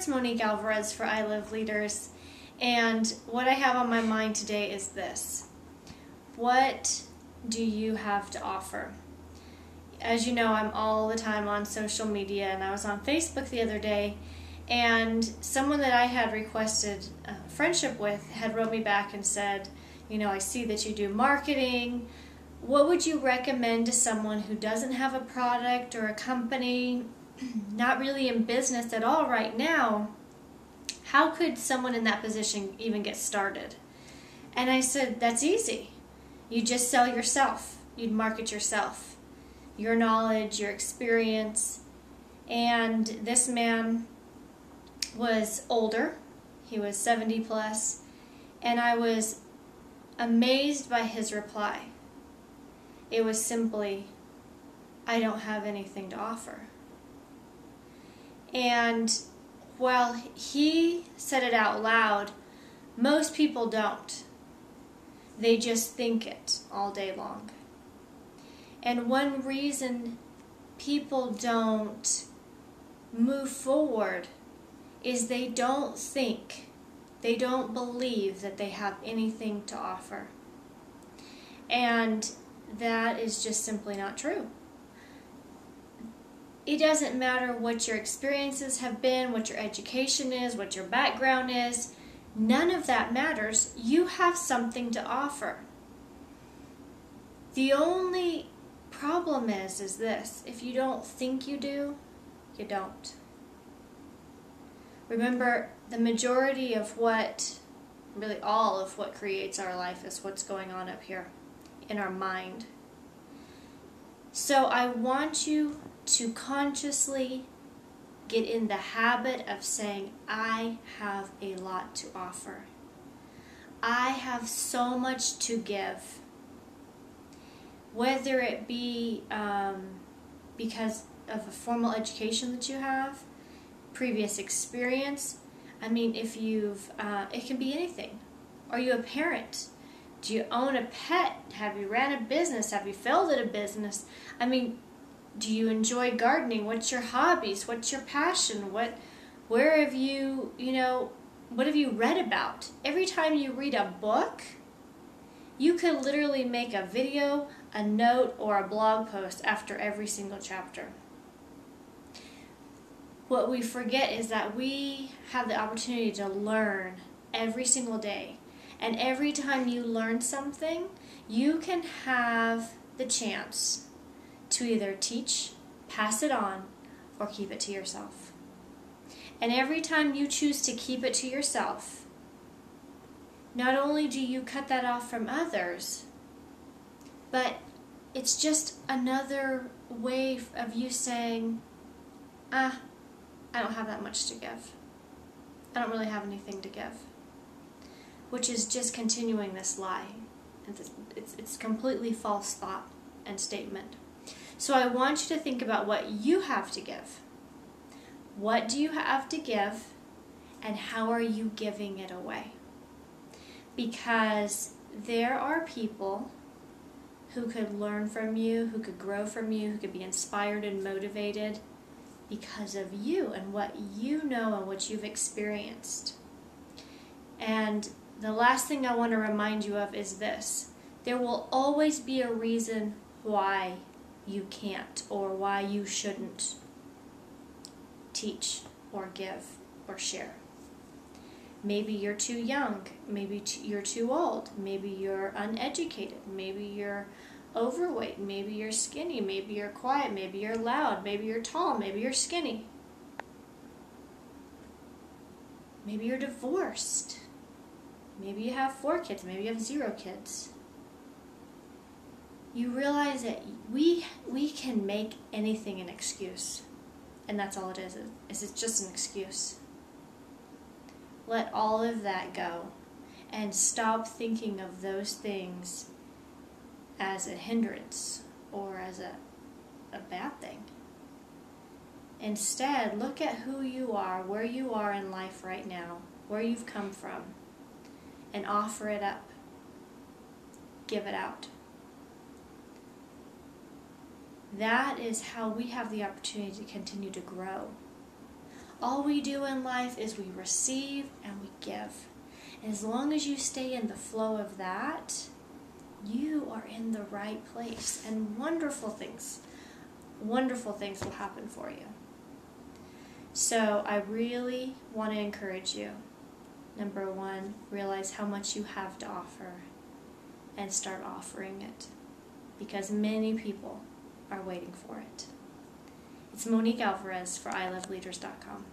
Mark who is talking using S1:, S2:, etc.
S1: it's Monique Alvarez for I Live Leaders, and what I have on my mind today is this. What do you have to offer? As you know, I'm all the time on social media, and I was on Facebook the other day, and someone that I had requested friendship with had wrote me back and said, you know, I see that you do marketing. What would you recommend to someone who doesn't have a product or a company, not really in business at all right now? How could someone in that position even get started? And I said, that's easy. You just sell yourself. You'd market yourself, your knowledge, your experience. And this man was older. He was 70 plus. And I was amazed by his reply. It was simply, I don't have anything to offer. And while he said it out loud, most people don't. They just think it all day long. And one reason people don't move forward is they don't think, they don't believe that they have anything to offer. And that is just simply not true. It doesn't matter what your experiences have been, what your education is, what your background is. None of that matters. You have something to offer. The only problem is this. If you don't think you do, you don't. Remember, the majority of what, really all of what creates our life is what's going on up here in our mind. So I want you to consciously get in the habit of saying, I have a lot to offer. I have so much to give. Whether it be because of a formal education that you have, previous experience. I mean, if you've, it can be anything. Are you a parent? Do you own a pet? Have you ran a business? Have you failed at a business? I mean, do you enjoy gardening? What's your hobbies? What's your passion? Where have you, what have you read about? Every time you read a book, you could literally make a video, a note, or a blog post after every single chapter. What we forget is that we have the opportunity to learn every single day. And every time you learn something, you can have the chance to either teach, pass it on, or keep it to yourself. And every time you choose to keep it to yourself, not only do you cut that off from others, but it's just another way of you saying, I don't have that much to give. I don't really have anything to give. Which is just continuing this lie. It's completely false thought and statement. So I want you to think about what you have to give. What do you have to give, and how are you giving it away? Because there are people who could learn from you, who could grow from you, who could be inspired and motivated because of you and what you know and what you've experienced. And the last thing I want to remind you of is this. There will always be a reason why you can't or why you shouldn't teach or give or share. Maybe you're too young. Maybe you're too old. Maybe you're uneducated. Maybe you're overweight. Maybe you're skinny. Maybe you're quiet. Maybe you're loud. Maybe you're tall. Maybe you're skinny. Maybe you're divorced. Maybe you have 4 kids, maybe you have 0 kids. You realize that we can make anything an excuse. And that's all it is. It's just an excuse. Let all of that go. And stop thinking of those things as a hindrance or as a bad thing. Instead, look at who you are, where you are in life right now, where you've come from, and offer it up. Give it out. That is how we have the opportunity to continue to grow. All we do in life is we receive and we give. And as long as you stay in the flow of that, you are in the right place, and wonderful things will happen for you. So I really want to encourage you. Number one, realize how much you have to offer and start offering it, because many people are waiting for it. It's Monique Alvarez for iloveleaders.com.